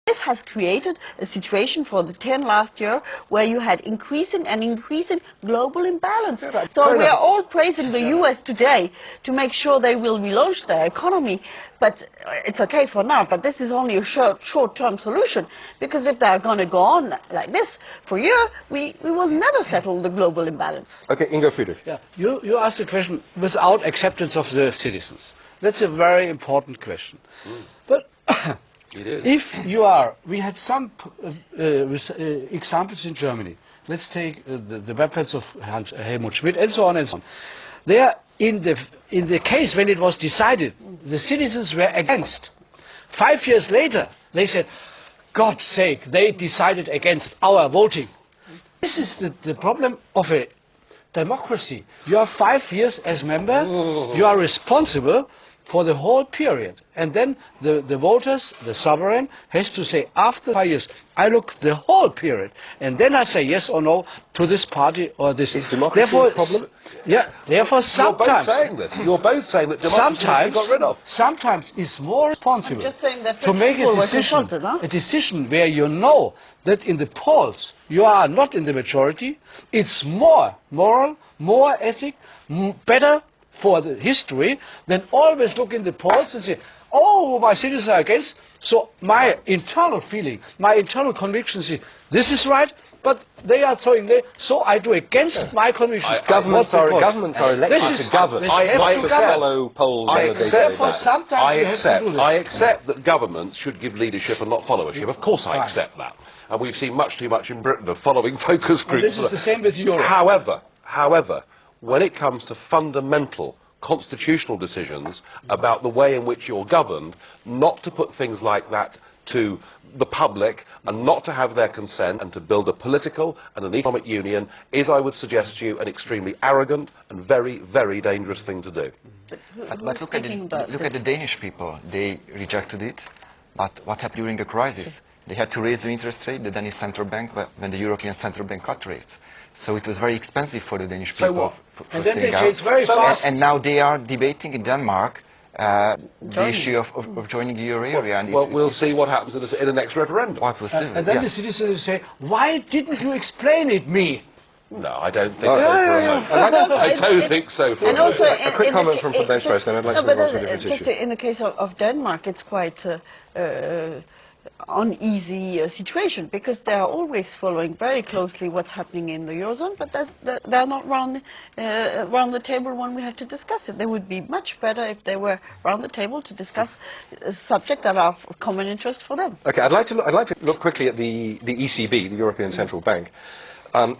This has created a situation for the 10 last year where you had increasing global imbalance. So we are all praising the US today to make sure they will relaunch their economy, but it's okay for now, but this is only a short-term solution, because if they're going to go on like this for a year, we will never settle the global imbalance. Okay, Ingo Friedrich. Yeah, you asked the question without acceptance of the citizens. That's a very important question. But if you are, we had some examples in Germany. Let's take the websites of Helmut Schmidt and so on and so on. There, in the case when it was decided, the citizens were against. 5 years later, they said, God's sake, they decided against our voting. This is the problem of a democracy. You are 5 years as member, you are responsible for the whole period, and then the voters, the sovereign, has to say after 5 years, I look the whole period, and then I say yes or no to this party or this. Is democracy a problem? Yeah. Therefore, sometimes you're both saying this. You're both saying that democracy should be got rid of. Sometimes it's more responsible to make a decision where you know that in the polls you are not in the majority. It's more moral, more ethic, better for the history than always look in the polls and say, oh, my citizens are against. So my internal feeling, my internal conviction is this is right, but they are saying that, so I do against my conviction. Governments are elected to govern. I accept that governments should give leadership and not followership. Of course I accept that. And we've seen much too much in Britain of following focus groups. And this is the same with Europe. However, when it comes to fundamental constitutional decisions about the way in which you're governed, not to put things like that to the public and not to have their consent and to build a political and an economic union is, I would suggest to you, an extremely arrogant and very, very dangerous thing to do. But look at the Danish people. They rejected it. But what happened during the crisis? They had to raise the interest rate, the Danish central bank, when the European Central Bank cut rates. So it was very expensive for the Danish people for staying out. And now they are debating in Denmark the issue of joining the euro area. And well, we'll see what happens in the next referendum. And then the citizens say, why didn't you explain it me? No, I don't think so for a moment. I don't think so for a moment. A quick comment from bench press, then I'd like to move on to a different issue. In the case of Denmark, it's quite uneasy situation, because they are always following very closely what's happening in the Eurozone, but they're not round the table when we have to discuss it. They would be much better if they were round the table to discuss subjects that are of common interest for them. Okay, I'd like to look quickly at the ECB, the European Central Bank.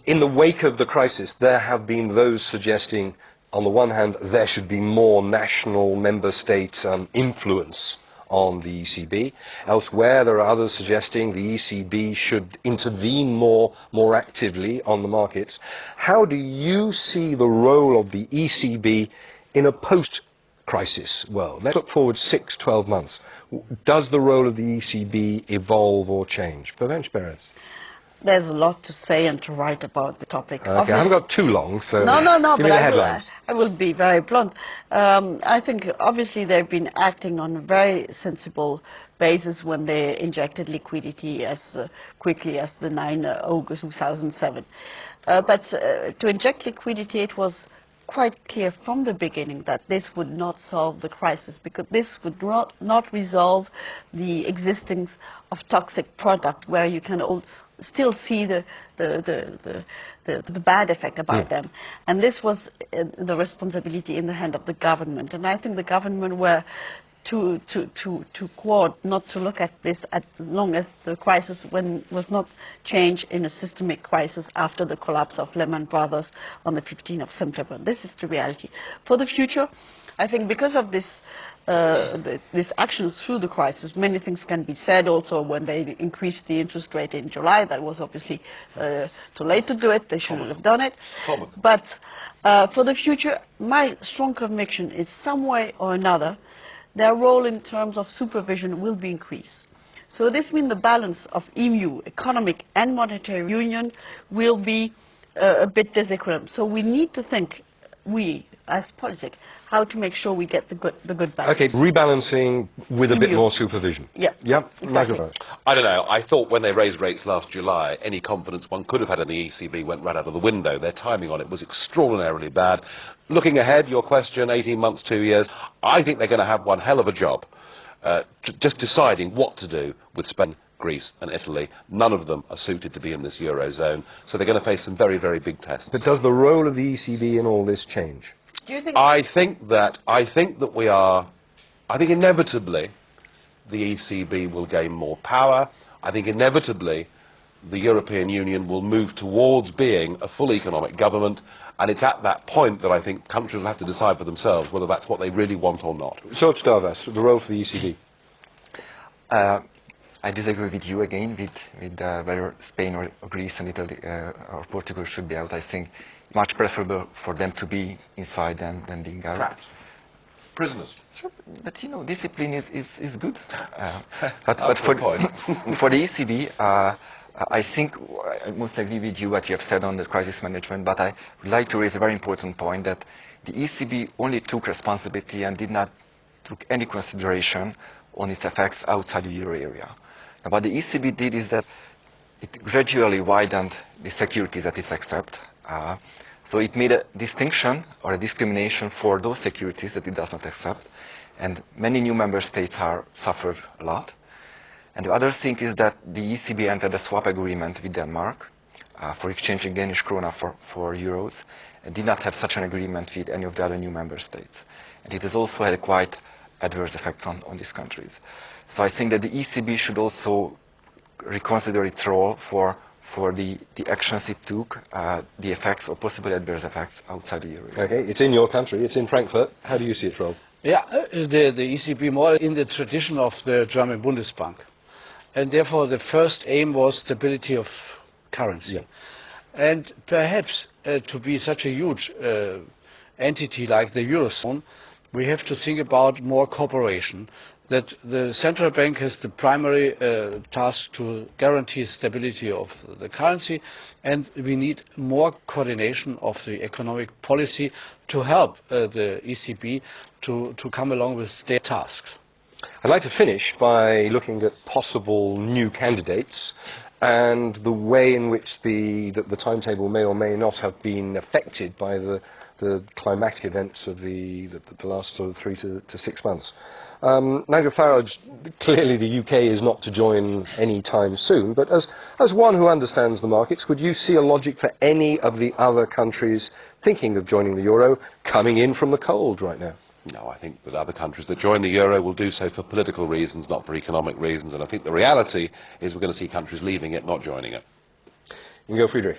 In the wake of the crisis, there have been those suggesting, on the one hand, there should be more national member state influence on the ECB. Elsewhere, there are others suggesting the ECB should intervene more actively on the markets. How do you see the role of the ECB in a post-crisis world? Let's look forward 6-12 months. Does the role of the ECB evolve or change? Pervenche Perez. There's a lot to say and to write about the topic. Okay, I haven't got too long, so no, give me the headlines. I will be very blunt. I think obviously they've been acting on a very sensible basis when they injected liquidity as quickly as the 9 August 2007. But to inject liquidity, it was quite clear from the beginning that this would not solve the crisis, because this would not resolve the existence of toxic product where you can still see the bad effect about them. And this was the responsibility in the hand of the government. And I think the government were to quote, not to look at this as long as the crisis was not changed in a systemic crisis after the collapse of Lehman Brothers on the 15th of September. This is the reality. For the future, I think because of this actions through the crisis, many things can be said. Also, when they increased the interest rate in July, that was obviously too late to do it. They shouldn't have done it. But for the future, my strong conviction is some way or another, their role in terms of supervision will be increased. So this means the balance of EMU, economic and monetary union, will be a bit disequilibrium. So we need to think we, as politics, how to make sure we get the good balance. Okay, rebalancing with a bit more supervision. Yeah. Yep. Exactly. I don't know. I thought when they raised rates last July, any confidence one could have had in the ECB went right out of the window. Their timing on it was extraordinarily bad. Looking ahead, your question, 18 months, 2 years, I think they're going to have one hell of a job just deciding what to do with Spain, Greece and Italy. None of them are suited to be in this Eurozone, so they're going to face some very, very big tests. But does the role of the ECB in all this change? Do you think? I think inevitably the ECB will gain more power. I think inevitably the European Union will move towards being a full economic government, and it's at that point that I think countries will have to decide for themselves whether that's what they really want or not. So, Stavas, the role for the ECB. I disagree with you again with whether Spain or Greece and Italy or Portugal should be out. I think much preferable for them to be inside than being out. Trapped. Prisoners. Sure, but you know, discipline is good. But for the ECB, I think I must agree with you what you have said on the crisis management, but I would like to raise a very important point that the ECB only took responsibility and did not take any consideration on its effects outside the euro area. Now, what the ECB did is that it gradually widened the securities that it accepts. So it made a distinction or a discrimination for those securities that it does not accept, and many new member states suffered a lot. And the other thing is that the ECB entered a swap agreement with Denmark for exchanging Danish krona for euros, and did not have such an agreement with any of the other new member states. And it has also had a quite adverse effect on these countries. So I think that the ECB should also reconsider its role for the actions it took, the effects or possible adverse effects outside the euro. Okay, it's in your country, it's in Frankfurt. How do you see its role? Yeah, the ECB more in the tradition of the German Bundesbank. And therefore the first aim was stability of currency. Yeah. And perhaps to be such a huge entity like the Eurozone, we have to think about more cooperation, that the central bank has the primary task to guarantee stability of the currency, and we need more coordination of the economic policy to help the ECB to come along with their tasks. I'd like to finish by looking at possible new candidates and the way in which the timetable may or may not have been affected by the climatic events of the last sort of 3 to 6 months. Nigel Farage, clearly the UK is not to join any time soon, but as one who understands the markets, would you see a logic for any of the other countries thinking of joining the euro coming in from the cold right now? No, I think that other countries that join the euro will do so for political reasons, not for economic reasons. And I think the reality is we're going to see countries leaving it, not joining it. Ingo Friedrich.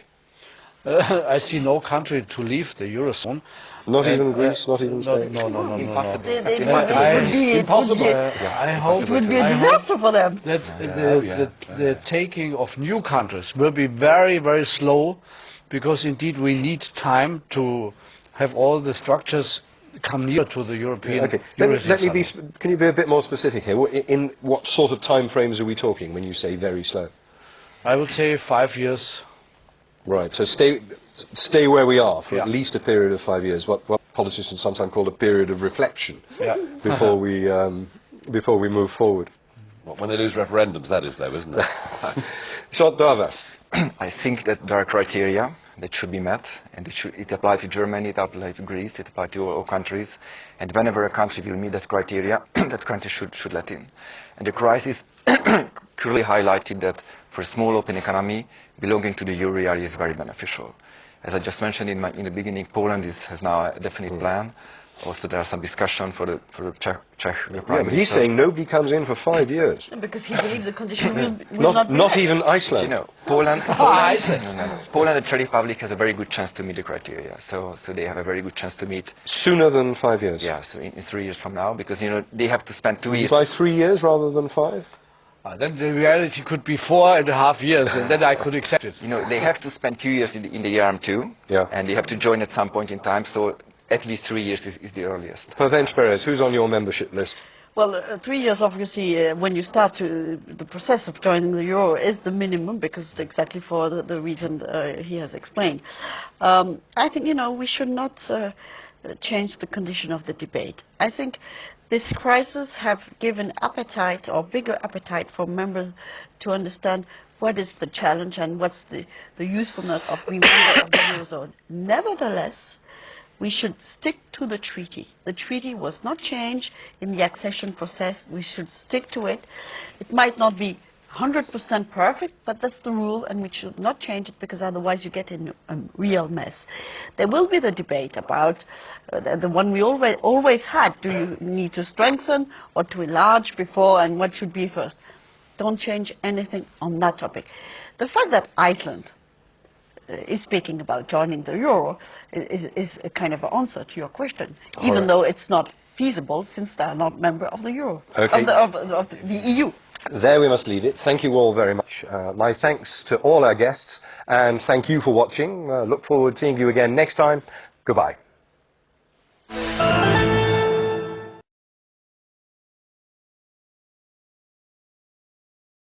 I see no country to leave the Eurozone. Not even Greece, not even Spain? No. Impossible. Impossible. I hope it would be a disaster for them. That the taking of new countries will be very, very slow, because indeed we need time to have all the structures come near to the European. Okay. Can you be a bit more specific here? In what sort of time frames are we talking when you say very slow? I would say 5 years. Right. So stay where we are for at least a period of 5 years. What politicians sometimes call a period of reflection. Yeah. Before we move forward. Well, when they lose referendums, that is, though, isn't it? Short Davas. I think that there are criteria that should be met, and it applies to Germany, it applies to Greece, it applies to all countries, and whenever a country will meet that criteria, that country should let in. And the crisis clearly highlighted that for a small open economy, belonging to the euro area is very beneficial. As I just mentioned in the beginning, Poland has now a definite plan. Also, there are some discussion for the Czech Prime Minister. He's saying nobody comes in for 5 years. Because he believes the condition will not be not met. even Iceland. You know, Poland and the Czech Republic has a very good chance to meet the criteria. So they have a very good chance to meet sooner than 5 years. Yeah, so in 3 years from now, because they have to spend 2 years. By 3 years rather than 5. Then the reality could be 4.5 years, and then I could accept it. They have to spend 2 years in the ERM2, and they have to join at some point in time. So at least 3 years is the earliest. Pervenche Perez, who's on your membership list? Well, 3 years, obviously, when you start the process of joining the euro is the minimum, because exactly for the reason he has explained. I think, we should not change the condition of the debate. I think this crisis have given appetite, or bigger appetite, for members to understand what is the challenge and what's the usefulness of being member of the eurozone. Nevertheless, we should stick to the treaty. The treaty was not changed in the accession process. We should stick to it. It might not be 100% perfect, but that's the rule, and we should not change it, because otherwise you get in a real mess. There will be the debate about the one we always had. Do you need to strengthen or to enlarge before, and what should be first? Don't change anything on that topic. The fact that Iceland is speaking about joining the euro is a kind of an answer to your question, even though it's not feasible since they are not member of the euro, of the EU. There we must leave it. Thank you all very much. My thanks to all our guests, and thank you for watching. Look forward to seeing you again next time. Goodbye.